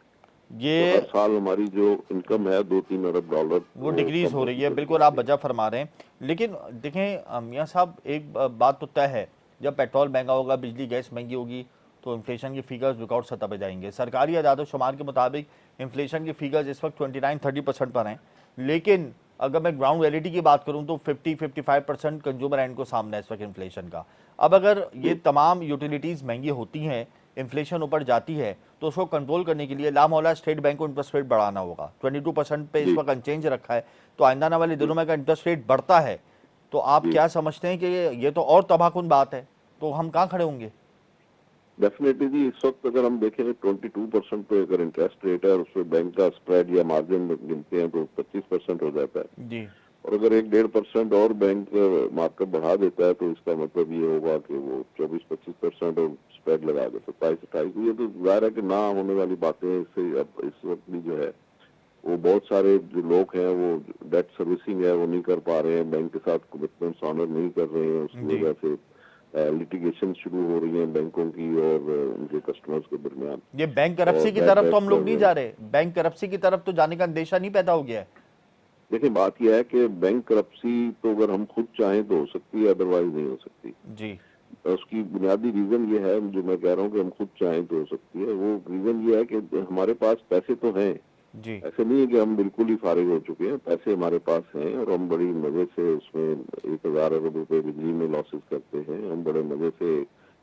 तो ये हर साल हमारी जो इनकम है $2-3 अरब वो डिक्रीज हो रही है, बिल्कुल आप वजह फरमा रहे हैं। लेकिन देखें मियां साहब, एक बात तो तय है, जब पेट्रोल महंगा होगा, बिजली गैस महंगी होगी, तो इन्फ्लेशन की फिगर्स रिकॉर्ड सतह पर जाएंगे। सरकारी आदाद शुमार के मुताबिक इन्फ्लेशन की फिगर्स इस वक्त 29-30% पर हैं, लेकिन अगर मैं ग्राउंड रियलिटी की बात करूं तो 50-55% कंज्यूमर एंड को सामना है इस वक्त इन्फ्लेशन का। अब अगर ये तमाम यूटिलिटीज़ महंगी होती हैं, इन्फ्लेशन ऊपर जाती है, तो उसको कंट्रोल करने के लिए लामौला स्टेट बैंक को इंटरेस्ट रेट बढ़ाना होगा। 22% पे इस वक्त अनचेंज रखा है, तो आइंदा आने वाले दिनों में अगर इंटरेस्ट रेट बढ़ता है तो आप क्या समझते हैं कि ये तो और तबाहकुन बात है, तो हम कहाँ खड़े होंगे? डेफिनेटली जी, इस वक्त अगर हम देखें 22% पे अगर इंटरेस्ट रेट है और उसमें बैंक का स्प्रेड या मार्जिन गिनते हैं तो 25% हो जाता है। जी और अगर 1-1.5% और बैंक मार्केट बढ़ा देता है तो इसका मतलब ये होगा कि वो 24-25% और स्प्रेड लगा के 27-28। ये तो जाहिर है कि ना होने वाली बातें हैं। इससे अब इस वक्त भी जो है वो बहुत सारे जो लोग हैं वो डेट सर्विसिंग है वो नहीं कर पा रहे हैं, बैंक के साथ कमिटमेंट्स ऑनर नहीं कर रहे हैं, उसकी जी वजह से लिटिगेशन शुरू हो रही है बैंकों की और उनके कस्टमर्स के दरमियान। ये बैंक करप्सी की तरफ तो हम लोग नहीं जा रहे, बैंक करप्सी की तरफ तो जाने का अंदेशा नहीं पैदा हो गया है? देखिए, बात यह है कि बैंक करप्सी तो अगर हम खुद चाहें तो हो सकती है, अदरवाइज नहीं हो सकती। जी उसकी बुनियादी रीजन ये है, जो मैं कह रहा हूँ कि हम खुद चाहें तो हो सकती है, वो रीजन ये है कि हमारे पास पैसे तो हैं। जी ऐसे नहीं है कि हम बिल्कुल ही फारिग हो चुके हैं, पैसे हमारे पास हैं और हम बड़ी मजे से उसमें 1,000 अरब रुपए बिजली में लॉसेस करते हैं। हम बड़े मजे से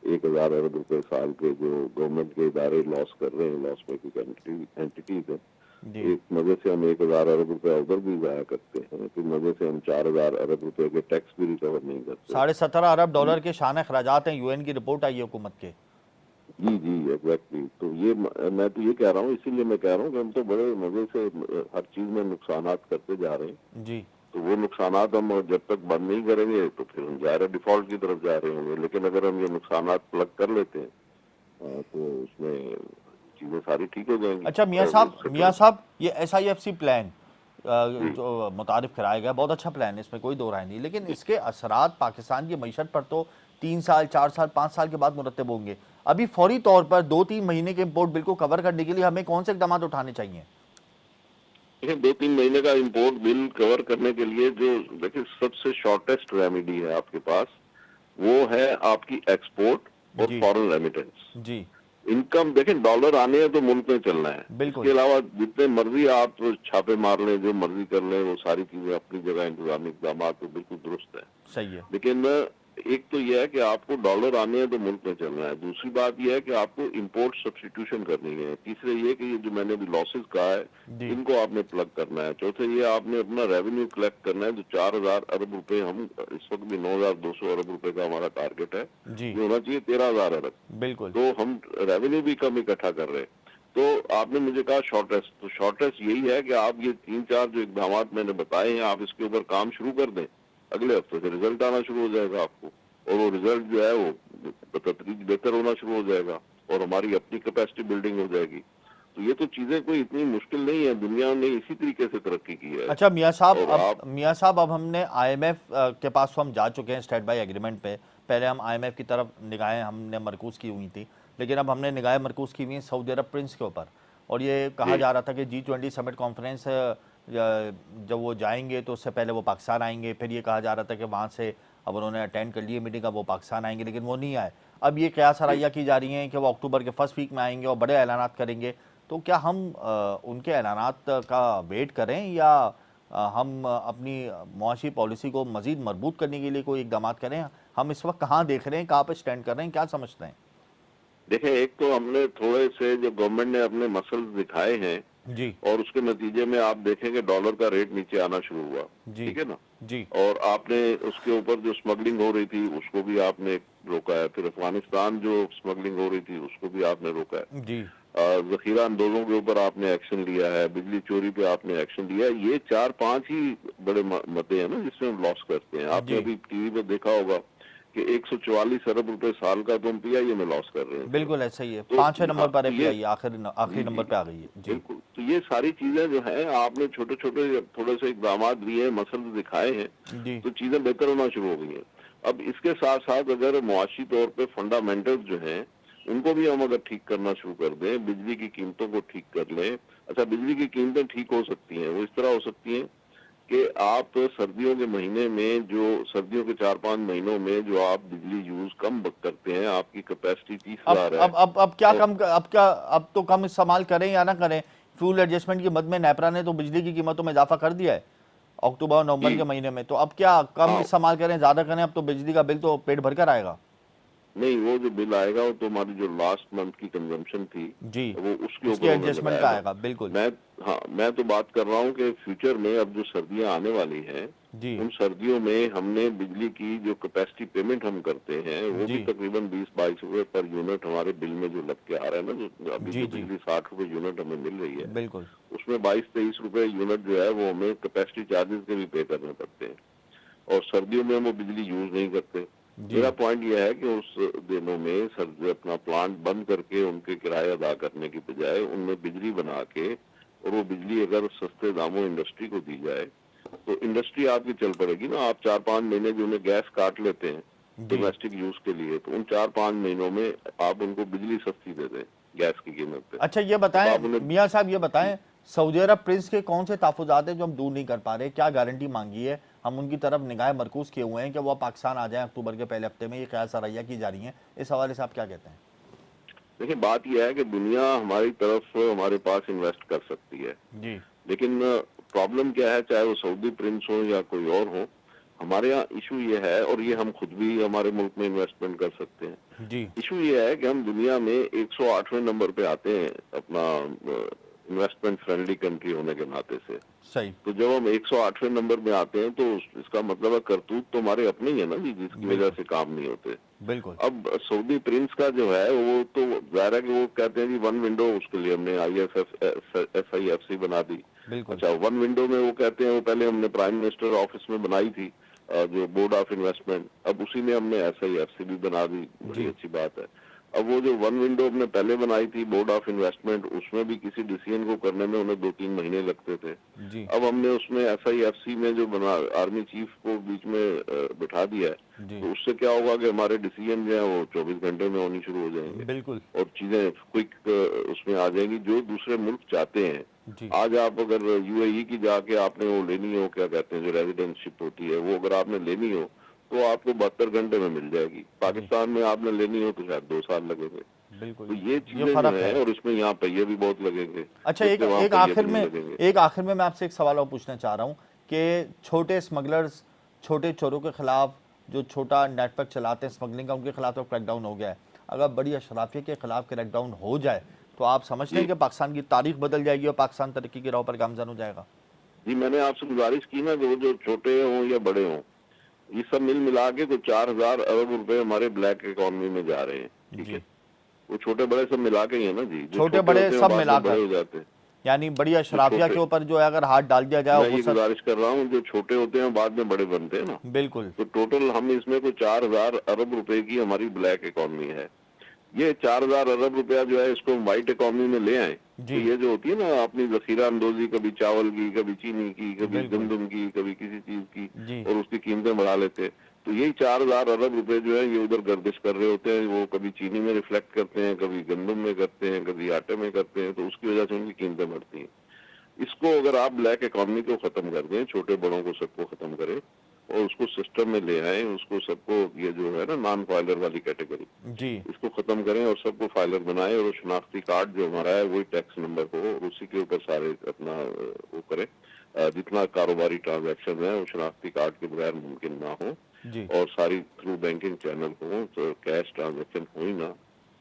1,000 अरब रुपए साल के जो गवर्नमेंट के इदारे लॉस कर रहे हैं, लॉस मेकिंग एंटिटीज है, जी एक मजे से हम 1,000 अरब रुपए उधर भी जाया करते हैं, फिर मजे से हम 4,000 अरब रुपए के टैक्स भी रिकवर नहीं करते। $17.5 अरब के शान अखराजात हैं, यूएन की रिपोर्ट आई है हुकूमत के। जी जी, एग्जैक्टली। तो ये मैं तो ये कह रहा हूँ, इसीलिए मैं कह रहा हूँ कि हम तो बड़े मजे से हर चीज में नुकसानात करते जा रहे हैं। जी तो वो नुकसानात हम जब तक बंद नहीं करेंगे तो फिर हम ज़ाहिर डिफॉल्ट की तरफ जा रहे होंगे। लेकिन अगर हम ये नुकसानात प्लग कर लेते हैं तो उसमें चीजें सारी ठीक हो जाएंगी। अच्छा मियां साहब, ये SIFC प्लान जो मुतारिफ कराया गया, बहुत अच्छा प्लान है, इसमें कोई दो राय नहीं, लेकिन इसके असरात पाकिस्तान की मईशत पर तो 3 साल 4 साल 5 साल के बाद मुरतब होंगे। अभी फौरी तौर पर 2-3 महीने के इम्पोर्ट बिल को कवर करने के लिए हमें कौन से इकदाम उठाने चाहिए? देखिए, 2-3 महीने का इम्पोर्ट बिल कवर करने के लिए जो देखिए सबसे शॉर्टेस्ट रेमेडी है आपके पास, वो है आपकी एक्सपोर्ट और जी फॉरेन रेमिटेंस। जी इनकम देखें, डॉलर आने हैं तो मुल्क में चलना है। बिल्कुल इसके अलावा जितने मर्जी आप छापे मार लें, जो मर्जी कर लें, वो सारी चीजें अपनी जगह, इंतजामी इकदाम तो बिल्कुल दुरुस्त है। सही है। लेकिन एक तो यह है कि आपको डॉलर आने हैं तो मुल्क में चलना है। दूसरी बात यह है कि आपको इंपोर्ट सब्स्टिट्यूशन करनी है। तीसरे ये कि ये जो मैंने अभी लॉसेस कहा है, जी इनको आपने प्लग करना है। चौथे ये आपने अपना रेवेन्यू कलेक्ट करना है। जो 4,000 अरब रुपए, हम इस वक्त भी 9,200 अरब रुपए का हमारा टारगेट है, जी ये होना चाहिए 13,000 अरब। बिल्कुल तो हम रेवेन्यू भी कम इकट्ठा कर रहे हैं। तो आपने मुझे कहा शॉर्टेस्ट, तो शॉर्टेस्ट यही है कि आप ये 3-4 जो इकदाम मैंने बताए हैं, आप इसके ऊपर काम शुरू कर दें। अगले हफ्ते से रिजल्ट आना शुरू हो जाएगा आपको, और वो रिजल्ट जो है वो बतदरीज बेहतर होना शुरू हो जाएगा और हमारी अपनी कैपेसिटी बिल्डिंग हो जाएगी। तो ये तो चीजें कोई इतनी मुश्किल नहीं है, दुनिया ने इसी तरीके से तरक्की की है। अच्छा मियां साहब, और मियां साहब, अब हमने IMF के पास तो हम जा चुके हैं स्टैंड बाई एग्रीमेंट पे। पहले हम IMF की तरफ निगाहें हमने मरकूज़ की हुई थी, लेकिन अब हमने निगाहें मरकूज़ की हुई हैं सऊदी अरब प्रिंस के ऊपर। और ये कहा जा रहा था कि G20 समिट कॉन्फ्रेंस जब वो जाएंगे तो उससे पहले वो पाकिस्तान आएंगे। फिर ये कहा जा रहा था कि वहाँ से अब उन्होंने अटेंड कर लिए मीटिंग, अब वो पाकिस्तान आएंगे, लेकिन वो नहीं आए। अब ये कयास रैया की जा रही हैं कि वो अक्टूबर के फर्स्ट वीक में आएंगे और बड़े ऐलानात करेंगे। तो क्या हम उनके ऐलानात का वेट करें या हम अपनी मुआशी पॉलिसी को मज़ीद मजबूत करने के लिए कोई इकदाम करें? हम इस वक्त कहाँ देख रहे हैं, कहाँ पे स्टैंड कर रहे हैं, क्या समझते हैं? देखें, एक तो हमने थोड़े से जो गवर्नमेंट ने अपने मसल्स दिखाए हैं जी और उसके नतीजे में आप देखेंगे डॉलर का रेट नीचे आना शुरू हुआ। जी ठीक है ना। जी और आपने उसके ऊपर जो स्मगलिंग हो रही थी उसको भी आपने रोका है, फिर अफगानिस्तान जो स्मगलिंग हो रही थी उसको भी आपने रोका है, जी जखीरा अंदोजों के ऊपर आपने एक्शन लिया है, बिजली चोरी पे आपने एक्शन लिया है। ये 4-5 ही बड़े मुद्दे हैं ना जिसमें हम लॉस करते हैं। आपने जी अभी टीवी पे देखा होगा कि 144 अरब रुपए साल का तो हम पीआईए में लॉस कर रहे हैं सिर्फ। बिल्कुल ऐसा ही है। तो 5-6 नंबर हाँ, पर तो है ये पीआई, आखिरी जी नंबर जी पे आ गई है जी। बिल्कुल, तो ये सारी चीजें जो है आपने छोटे छोटे थोड़े से इकदाम लिए, मसल दिखाए हैं, जी तो चीजें बेहतर होना शुरू हो गई हैं। अब इसके साथ साथ अगर मुआशी तौर पे फंडामेंटल्स जो हैं उनको भी हम अगर ठीक करना शुरू कर दें, बिजली की कीमतों को ठीक कर लें। अच्छा, बिजली की कीमतें ठीक हो सकती हैं, वो इस तरह हो सकती हैं कि आप सर्दियों के महीने में जो सर्दियों के 4-5 महीनों में जो आप बिजली यूज कम करते हैं, आपकी कैपेसिटी 30,000 है। अब क्या और कम, अब तो कम इस्तेमाल करें या ना करें, फ्यूल एडजस्टमेंट की मद में नेपरा ने तो बिजली की कीमतों में इजाफा कर दिया है अक्टूबर और नवंबर जी के महीने में। तो अब क्या कम हाँ, इस्तेमाल करें, ज्यादा करें, अब तो बिजली का बिल तो पेट भर कर आएगा। नहीं, वो जो बिल आएगा वो तो हमारी जो लास्ट मंथ की कंजम्पशन थी जी वो उसके उसके ऊपर उन्होंने एडजस्टमेंट लगाया का ना। आएगा बिल्कुल। मैं हाँ, मैं तो बात कर रहा हूँ कि फ्यूचर में अब जो सर्दियां आने वाली हैं जी उन सर्दियों में हमने बिजली की जो कैपेसिटी पेमेंट हम करते हैं वो जी भी तकरीबन 20-22 रुपए पर यूनिट हमारे बिल में जो लग के आ रहा है ना, जो अभी जी जो जी बिजली 60 रुपए यूनिट हमें मिल रही है बिल्कुल उसमें 22-23 रुपए यूनिट जो है वो हमें कैपेसिटी चार्जेस के भी पे करने पड़ते हैं और सर्दियों में हम वो बिजली यूज नहीं करते। जी मेरा पॉइंट यह है कि उस दिनों में सर्दी अपना प्लांट बंद करके उनके किराए अदा करने की बजाय उनमें बिजली बना के और वो बिजली अगर सस्ते दामों इंडस्ट्री को दी जाए तो इंडस्ट्री आपकी चल पड़ेगी ना। आप 4-5 महीने जो उन्हें गैस काट लेते हैं जी। डोमेस्टिक यूज के लिए, तो उन 4-5 महीनों में आप उनको बिजली सस्ती दे दें गैस की कीमत पे। अच्छा ये अब बताएं आप उन्हें मियां साहब, ये जी बताएं सऊदी अरब प्रिंस के कौन से तहफुजात हैं जो हम दूर नहीं कर पा रहे, क्या गारंटी मांगी है? हम उनकी तरफ निगाह मरकूज किए हुए हैं कि वो पाकिस्तान आ जाए अक्टूबर के पहले हफ्ते में, ये ख्याल सरैया की जा रही है। इस हवाले से आप क्या कहते हैं? देखिए, बात यह है कि दुनिया हमारी तरफ हमारे पास इन्वेस्ट कर सकती है, जी लेकिन प्रॉब्लम क्या है, चाहे वो सऊदी प्रिंस हो या कोई और हो, हमारे यहाँ इशू ये है, और ये हम खुद भी हमारे मुल्क में इन्वेस्टमेंट कर सकते हैं। जी इशू ये है कि हम दुनिया में 108वें नंबर पे आते हैं अपना इन्वेस्टमेंट फ्रेंडली कंट्री होने के नाते से। सही तो जब हम 108वें नंबर में आते हैं तो इसका मतलब है करतूत तो हमारे अपने ही है ना जी, जिसकी वजह बिल्कुल से काम नहीं होते। बिल्कुल अब सऊदी प्रिंस का जो है वो तो जाहिर है कि वो कहते हैं जी वन विंडो, उसके लिए हमने SIFC बना दी। बिल्कुल अच्छा, वन विंडो में वो कहते हैं वो पहले हमने प्राइम मिनिस्टर ऑफिस में बनाई थी, जो बोर्ड ऑफ इन्वेस्टमेंट, अब उसी में हमने SIFC भी बना दी, बड़ी जी अच्छी बात है। अब वो जो वन विंडो हमने पहले बनाई थी बोर्ड ऑफ इन्वेस्टमेंट, उसमें भी किसी डिसीजन को करने में उन्हें 2-3 महीने लगते थे। जी अब हमने उसमें SIFC में जो बना, आर्मी चीफ को बीच में बिठा दिया है, जी तो उससे क्या होगा कि हमारे डिसीजन जो है वो 24 घंटे में होनी शुरू हो जाएंगे बिल्कुल और चीजें क्विक उसमें आ जाएंगी जो दूसरे मुल्क चाहते हैं। जी आज आप अगर UAE की जाके आपने वो लेनी हो, क्या कहते हैं जो रेजिडेंटशिप होती है, वो अगर आपने लेनी हो तो आपको 72 घंटे में मिल जाएगी। जी पाकिस्तान में आपने लेनी हो तो शायद 2 साल लगेंगे। बिल्कुल तो ये ये चीजें जो फर्क है, है। और इसमें यहाँ पहिए भी बहुत लगेंगे, अच्छा जबकि वहाँ एक पहिए भी आखिर नहीं में, लगेंगे। एक आखिर में मैं आपसे एक सवाल और पूछना चाह रहा हूँ कि छोटे स्मगलर्स, छोटे चोरों के खिलाफ, जो छोटा नेटवर्क चलाते हैं स्मगलिंग का, उनके खिलाफ तो क्रैकडाउन हो गया है। अगर बड़ी अशराफिया के खिलाफ क्रैकडाउन हो जाए तो आप समझते हैं जी कि पाकिस्तान की तारीख बदल जाएगी और पाकिस्तान तरक्की की राह पर गामजन हो जाएगा? जी, मैंने आपसे गुजारिश की ना कि वो जो छोटे हों या बड़े हों, ये सब मिल मिला के तो 4,000 अरब रुपए हमारे ब्लैक इकोनॉमी में जा रहे हैं। ठीक है, जी वो छोटे बड़े सब मिला के ही है ना जी, जो छोटे छोटे बड़े होते हैं वो सब बाद में मिलाकर, बड़े हो जाते हैं। यानी बड़ी जो अशराफिया छोटे, के ऊपर जो है अगर हाथ डाल दिया जाए मैं वो ये सब। गुजारिश कर रहा हूँ, जो छोटे होते हैं बाद में बड़े बनते हैं ना, बिल्कुल तो टोटल हम इसमें कोई 4,000 अरब रुपए की हमारी ब्लैक इकोनॉमी है। ये 4,000 अरब रुपया जो है इसको व्हाइट इकोनॉमी में ले आए तो जी ये जो होती है ना अपनी जखीरा अंदोजी, कभी चावल की, कभी चीनी की, कभी बिल्कुल गंदम की, कभी किसी चीज की, जी और उसकी कीमतें बढ़ा लेते हैं। तो यही 4,000 अरब रुपए जो है ये उधर गर्दिश कर रहे होते हैं, वो कभी चीनी में रिफ्लेक्ट करते हैं, कभी गंदम में करते हैं, कभी आटे में करते हैं, तो उसकी वजह से उनकी कीमतें बढ़ती हैं। इसको अगर आप ब्लैक इकोनॉमी को खत्म कर दें, छोटे बड़ों को सबको खत्म करें और उसको सिस्टम में ले आए, उसको सबको, ये जो है ना नॉन फाइलर वाली कैटेगरी, जी इसको खत्म करें और सबको फाइलर बनाए और शनाख्ती कार्ड जो हमारा है वही टैक्स नंबर हो और उसी के ऊपर सारे अपना वो करें, जितना कारोबारी ट्रांजैक्शन है वो शनाख्ती कार्ड के बगैर मुमकिन ना हो जी और सारी थ्रू बैंकिंग चैनल हो, तो कैश ट्रांजैक्शन हो ही ना।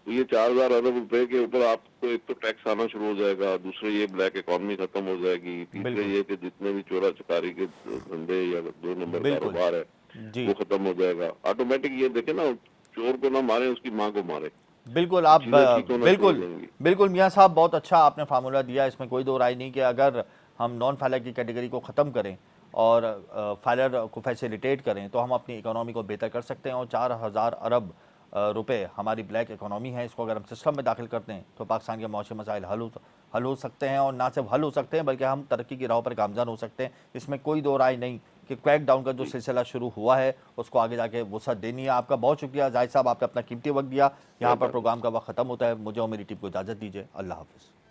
तो ये 4,000 अरब रुपए के ऊपर आपको एक तो टैक्स आना शुरू हो जाएगा, दूसरे ये ब्लैक इकोनॉमी खत्म हो जाएगी, तीसरे बिल्कुल ये कि जितने भी चोरा चकारी के धंधे या 2 नंबर बिल्कुल कारोबार है जी वो खत्म हो जाएगा ऑटोमेटिक। ये देखे ना, चोर को ना मारे उसकी माँ को मारे, बिल्कुल आप चीजें ठीक होना शुरू हो बिल्कुल जाएंगी। बिल्कुल मियाँ साहब, बहुत अच्छा आपने फार्मूला दिया, इसमें कोई दो राय नहीं कि अगर हम नॉन फाइलर की कैटेगरी को ख़त्म करें और फाइलर को फैसिलिटेट करें तो हम अपनी इकोनॉमी को बेहतर कर सकते हैं। और 4,000 अरब रुपए हमारी ब्लैक इकोनॉमी है, इसको अगर हम सिस्टम में दाखिल करते हैं तो पाकिस्तान के मौसम मसाइल हल हो सकते हैं, और ना सिर्फ हल हो सकते हैं बल्कि हम तरक्की की राह पर गामज़न हो सकते हैं। इसमें कोई दो राय नहीं कि क्रैक डाउन का जो सिलसिला शुरू हुआ है उसको आगे जाके वसअत देनी है। आपका बहुत शुक्रिया जाहिद साहब, आपने अपना कीमती वक्त दिया। यहाँ पर प्रोग्राम का वक्त खत्म होता है, मुझे और मेरी टीम को इजाज़त दीजिए। अल्लाह हाफ़िज़।